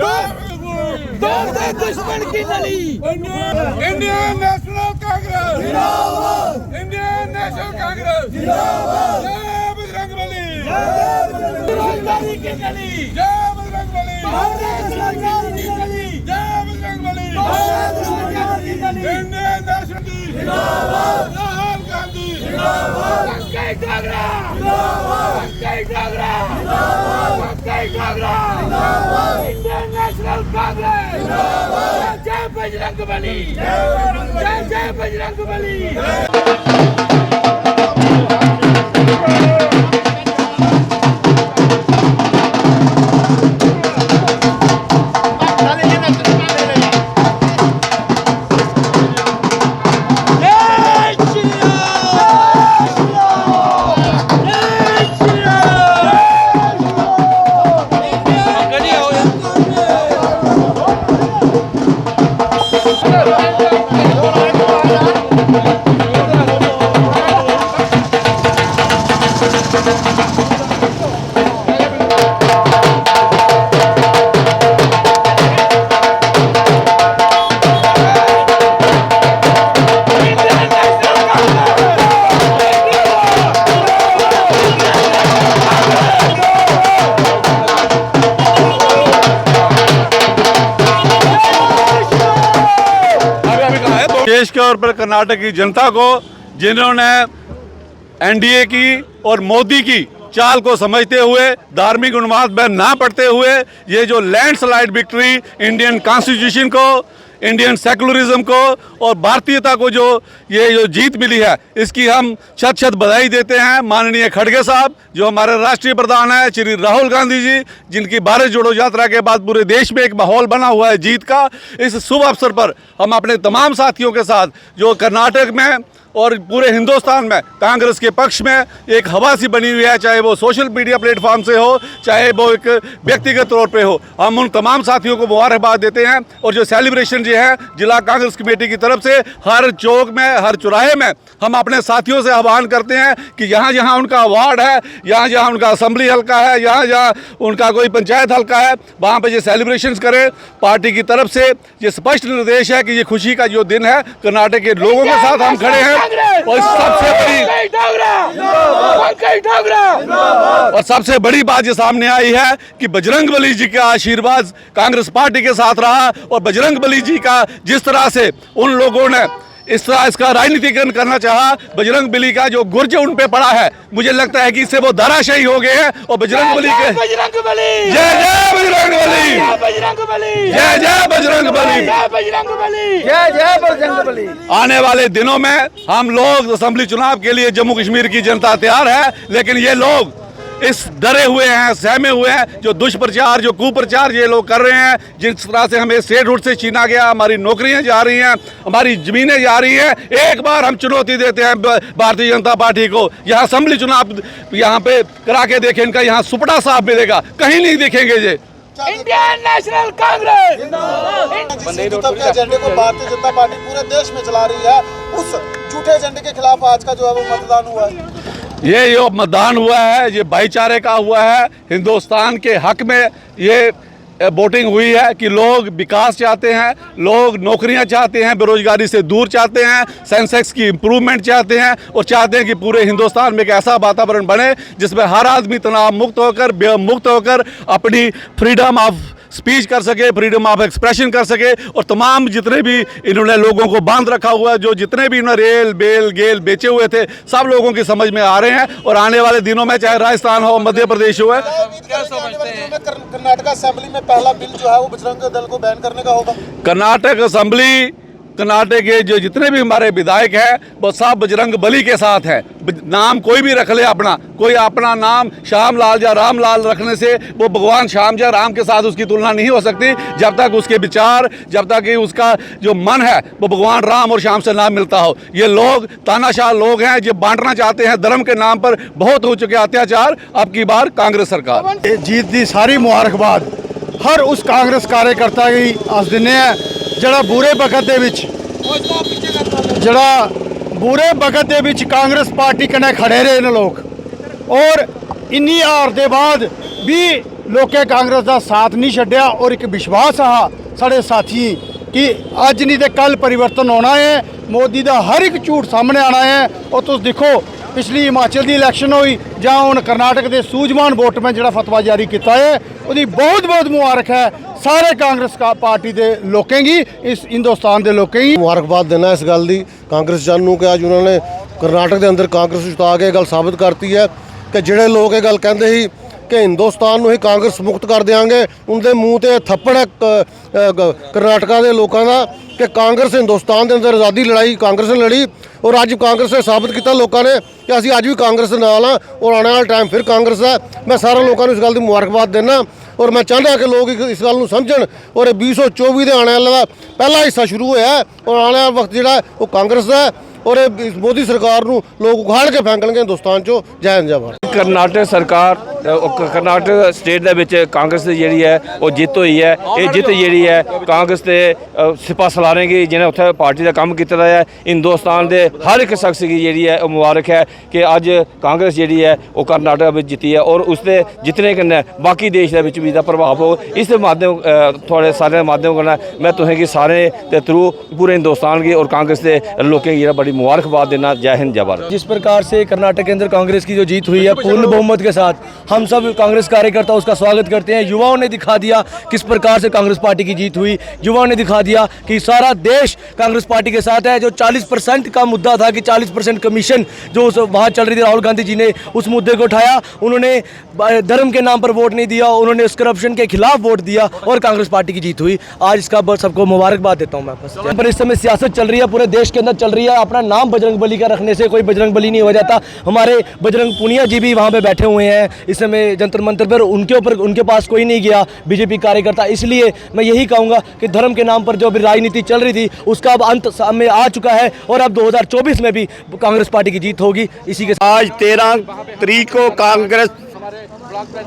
तोड़ दे दुश्मन की नली। इंडियन नेशनल कांग्रेस जिंदाबाद, इंडियन नेशनल कांग्रेस जिंदाबाद, जय बजरंगबली, बेरोजगारी की नली, जय बजरंगबली, बेरोजगारी की नली, जय बजरंगबली, बेरोजगारी की नली। इंडियन नेशनल जिंदाबाद, राहुल गांधी जिंदाबाद, पंकज ढोगरा जिंदाबाद, पंकज ढोगरा जिंदाबाद, पंकज ढोगरा जिंदाबाद, इंडियन नेशनल कांग्रेस जिंदाबाद, जय बजरंगबली, जय बजरंगबली। देश के और पर कर्नाटक की जनता को, जिन्होंने एनडीए की और मोदी की चाल को समझते हुए, धार्मिक उन्माद में ना पड़ते हुए, ये जो लैंडस्लाइड विक्ट्री इंडियन कॉन्स्टिट्यूशन को, इंडियन सेकुलरिज्म को और भारतीयता को जो ये जो जीत मिली है, इसकी हम शत शत बधाई देते हैं। माननीय खड़गे साहब जो हमारे राष्ट्रीय प्रधान है, श्री राहुल गांधी जी, जिनकी भारत जोड़ो यात्रा के बाद पूरे देश में एक माहौल बना हुआ है जीत का, इस शुभ अवसर पर हम अपने तमाम साथियों के साथ जो कर्नाटक में और पूरे हिंदुस्तान में कांग्रेस के पक्ष में एक हवा सी बनी हुई है, चाहे वो सोशल मीडिया प्लेटफॉर्म से हो, चाहे वो एक व्यक्तिगत तौर पे हो, हम उन तमाम साथियों को मुबारकबाद देते हैं। और जो सेलिब्रेशन जो है जिला कांग्रेस कमेटी की तरफ से, हर चौक में, हर चौराहे में हम अपने साथियों से आह्वान करते हैं कि यहाँ जहाँ उनका वार्ड है, यहाँ जहाँ उनका असेंबली हल्का है, यहाँ जहाँ उनका कोई पंचायत हल्का है, वहाँ पर ये सेलिब्रेशन करें। पार्टी की तरफ से ये स्पष्ट निर्देश है कि ये खुशी का जो दिन है, कर्नाटक के लोगों के साथ हम खड़े हैं। और सबसे बड़ी बात जो सामने आई है कि बजरंगबली जी का आशीर्वाद कांग्रेस पार्टी के साथ रहा, और बजरंगबली जी का जिस तरह से उन लोगों ने इस तरह इसका राजनीतिकरण करना चाहा, बजरंगबली का जो गुर्ज उन पे पड़ा है, मुझे लगता है कि इससे वो धराशायी हो गए हैं। और बजरंगबली के बजरंगबली, जय जय बजरंगबली, बजरंगबली, जय जय बजरंगबली, बजरंगबली, जय बजरंगबली। आने वाले दिनों में हम लोग असेंबली चुनाव के लिए जम्मू कश्मीर की जनता तैयार है, लेकिन ये लोग इस डरे हुए हैं, सहमे हुए हैं, जो दुष्प्रचार, जो कुप्रचार ये लोग कर रहे हैं, जिस तरह से हमें स्टेटहुड से छीना गया, हमारी नौकरियां जा रही हैं, हमारी जमीनें जा रही हैं। एक बार हम चुनौती देते हैं भारतीय जनता पार्टी को, यहाँ असेंबली चुनाव यहाँ पे करा के देखें, इनका यहाँ सुपड़ा साफ मिलेगा, कहीं नहीं दिखेंगे ये। इंडियन नेशनल कांग्रेस के एजेंडे को भारतीय जनता पार्टी पूरे देश में चला रही है, उस झूठे एजेंडे के खिलाफ आज का जो है वो मतदान हुआ है। ये जो मतदान हुआ है, ये भाईचारे का हुआ है, हिंदुस्तान के हक में ये वोटिंग हुई है कि लोग विकास चाहते हैं, लोग नौकरियां चाहते हैं, बेरोजगारी से दूर चाहते हैं, सेंसेक्स की इम्प्रूवमेंट चाहते हैं, और चाहते हैं कि पूरे हिंदुस्तान में एक ऐसा वातावरण बने जिसमें हर आदमी तनाव मुक्त होकर, मुक्त होकर अपनी फ्रीडम ऑफ स्पीच कर सके, फ्रीडम ऑफ एक्सप्रेशन कर सके। और तमाम जितने भी इन्होंने लोगों को बांध रखा हुआ है, जो जितने भी इन्होंने रेल बेल गेल बेचे हुए थे, सब लोगों की समझ में आ रहे हैं। और आने वाले दिनों में चाहे राजस्थान हो, मध्य प्रदेश हो, क्या समझते हैं कर्नाटक असेंबली में पहला बिल जो है वो बजरंग दल को बैन करने का होगा? कर्नाटक असेंबली, कर्नाटक के जो जितने भी हमारे विधायक हैं वो सब बजरंगबली के साथ हैं। नाम कोई भी रख ले अपना, कोई अपना नाम श्याम लाल या राम लाल रखने से वो भगवान श्याम या राम के साथ उसकी तुलना नहीं हो सकती, जब तक उसके विचार, जब तक कि उसका जो मन है वो भगवान राम और श्याम से ना मिलता हो। ये लोग तानाशाह लोग हैं, जो बांटना चाहते हैं धर्म के नाम पर। बहुत हो चुके अत्याचार, अब की बार कांग्रेस सरकार जीत दी। सारी मुबारकबाद हर उस कांग्रेस कार्यकर्ता की अस दिने जड़ा बुरे वक्त दे विच कांग्रेस पार्टी कन्नै खड़े रहे न लोग, और इन्नी हार दे बाद भी ਲੋਕੇ ਕਾਂਗਰਸ ਦਾ ਸਾਥ ਨਹੀਂ ਛੱਡਿਆ ਔਰ ਇੱਕ ਵਿਸ਼ਵਾਸ ਆ ਸਾਡੇ ਸਾਥੀ ਕਿ ਅੱਜ ਨਹੀਂ ਤੇ ਕੱਲ ਪਰਿਵਰਤਨ ਹੋਣਾ ਹੈ। ਮੋਦੀ ਦਾ ਹਰ ਇੱਕ ਝੂਠ ਸਾਹਮਣੇ ਆਣਾ ਹੈ। और तुम देखो पिछली हिमाचल की इलैक्शन हुई जहाँ हुण कर्नाटक के सूझवान वोट में जो फतवा जारी किया है उसकी बहुत बहुत मुबारक है सारे कांग्रेस का पार्टी के लोगों की इस हिंदुस्तान के लोगों की मुबारकबाद देना इस गल की कांग्रेस जानू कि अज उन्होंने कर्नाटक के अंदर कांग्रेस जिता के गल साबित करती है कि जिहड़े लोग ये गल कहते ही कि हिंदुस्तान ਨੂੰ ही कांग्रेस मुक्त कर देंगे उनके मूँह ते थप्पड़ है कर्नाटका के लोगों का कि कांग्रेस हिंदुस्तान के अंदर आज़ादी लड़ाई कांग्रेस ने लड़ी और अज कांग्रेस ने साबित किया लोगों ने कि असीं अज भी कांग्रेस के नाल हाँ और आने वाला टाइम फिर कांग्रेस है। मैं सारे लोगों को इस गल की मुबारकबाद देना और मैं चाहता कि लोग इस गल को समझण और 2024 के आने वाला पहला हिस्सा शुरू होया है और आने वाला वक्त जिहड़ा वो कांग्रेस का है और इस मोदी सरकार नूं लोग उखाड़ के फेंकणगे हिंदुस्तान चो। जय हिंद जय भारत। कर्नाटक सरकार कर्नाटक स्टेट दे विच कांग्रेस दी जेहड़ी है वो जित हुई है। ये जित जेहड़ी है कांग्रेस दे सिपा सलारे गी जिन्हें उत्थे पार्टी का काम कीता है हिंदुस्तान दे हर एक शख्स की जेहड़ी है वो मुबारक है कि अज कांग्रेस जेहड़ी है वो कर्नाटक में जीती है और उसके जितने कन्नै बाकी देश दे विच भी दा प्रभाव हो इस माध्यम थोड़े सारे माध्यम कन्नै मैं तुसें गी सारे दे थ्रू पूरे हिंदुस्तान की और कांग्रेस के लोगों की बड़ी मुबारकबाद देना। जय हिंद जय भारत। जिस प्रकार से कर्नाटक के अंदर कांग्रेस की जो जीत हुई है पूर्ण बहुमत के साथ हम सब कांग्रेस कार्यकर्ता उसका स्वागत करते हैं। युवाओं ने दिखा दिया किस प्रकार से कांग्रेस पार्टी की जीत हुई। युवाओं ने दिखा दिया कि सारा देश कांग्रेस पार्टी के साथ है। जो 40% का मुद्दा था कि 40% कमीशन जो वहाँ चल रही थी राहुल गांधी जी ने उस मुद्दे को उठाया। उन्होंने धर्म के नाम पर वोट नहीं दिया उन्होंने उस करप्शन के खिलाफ वोट दिया और कांग्रेस पार्टी की जीत हुई। आज इसका सबको मुबारकबाद देता हूँ मैं। बस पर इस समय सियासत चल रही है पूरे देश के अंदर चल रही है। अपना नाम बजरंग बली का रखने से कोई बजरंग बली नहीं हो जाता। हमारे बजरंग पुनिया जी भी वहाँ पे बैठे हुए हैं इस समय जंतर मंतर पर उनके पास कोई नहीं गया बीजेपी कार्यकर्ता। इसलिए मैं यही कहूँगा कि धर्म के नाम पर जो अभी राजनीति चल रही थी उसका अब अंत सामने आ चुका है और अब 2024 में भी कांग्रेस पार्टी की जीत होगी। इसी के आज 13 तारीख को कांग्रेस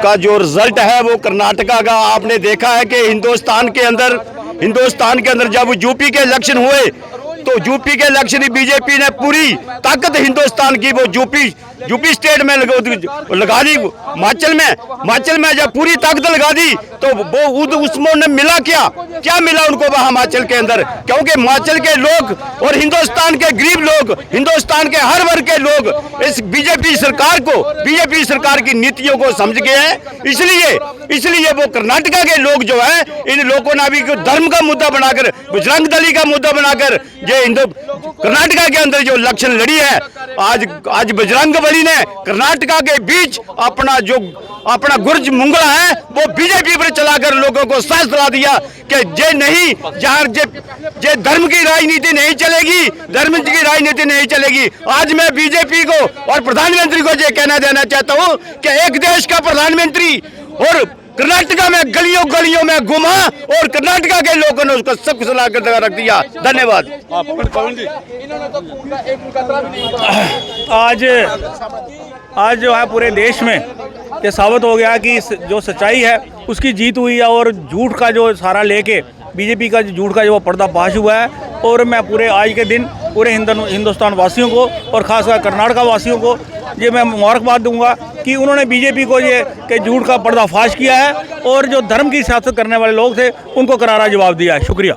का जो रिजल्ट है वो कर्नाटका का आपने देखा है कि हिंदुस्तान के अंदर जब यूपी के इलेक्शन हुए तो यूपी के इलेक्शन बीजेपी ने पूरी ताकत हिंदुस्तान की वो यूपी स्टेट में लगा दी। हिमाचल में जब पूरी ताकत लगा दी तो वो उसमें उन्हें मिला क्या मिला उनको वहाँ हिमाचल के अंदर क्योंकि हिमाचल के लोग और हिंदुस्तान के गरीब लोग हिंदुस्तान के हर वर्ग के लोग इस बीजेपी सरकार की नीतियों को समझ गए हैं। इसलिए वो कर्नाटका के लोग जो है इन लोगों ने अभी धर्म का मुद्दा बनाकर बजरंग दली का मुद्दा बनाकर ये कर्नाटका के अंदर जो इलेक्शन लड़ी है आज बजरंग बली ने कर्नाटका के बीच अपना गुर्ज मुंगला है वो बीजेपी पर चलाकर लोगों को साथ दिला दिया कि जे नहीं जहाँ जे धर्म की राजनीति नहीं चलेगी। आज मैं बीजेपी को और प्रधानमंत्री को ये कहना देना चाहता हूँ कि एक देश का प्रधानमंत्री और कर्नाटका में गलियों में घुमा और कर्नाटका के लोगों ने उसको सब कुछ ला कर रख दिया। धन्यवाद। आज जो है पूरे देश में ये साबित हो गया कि जो सच्चाई है उसकी जीत हुई है और झूठ का जो सारा लेके बीजेपी का झूठ का जो पर्दाफाश हुआ है। और मैं पूरे आज के दिन पूरे हिंदुस्तान वासियों को और खासकर कर्नाटका वासियों को ये मैं मुबारकबाद दूंगा कि उन्होंने बीजेपी को ये कि झूठ का पर्दाफाश किया है और जो धर्म की सियासत करने वाले लोग थे उनको करारा जवाब दिया है। शुक्रिया।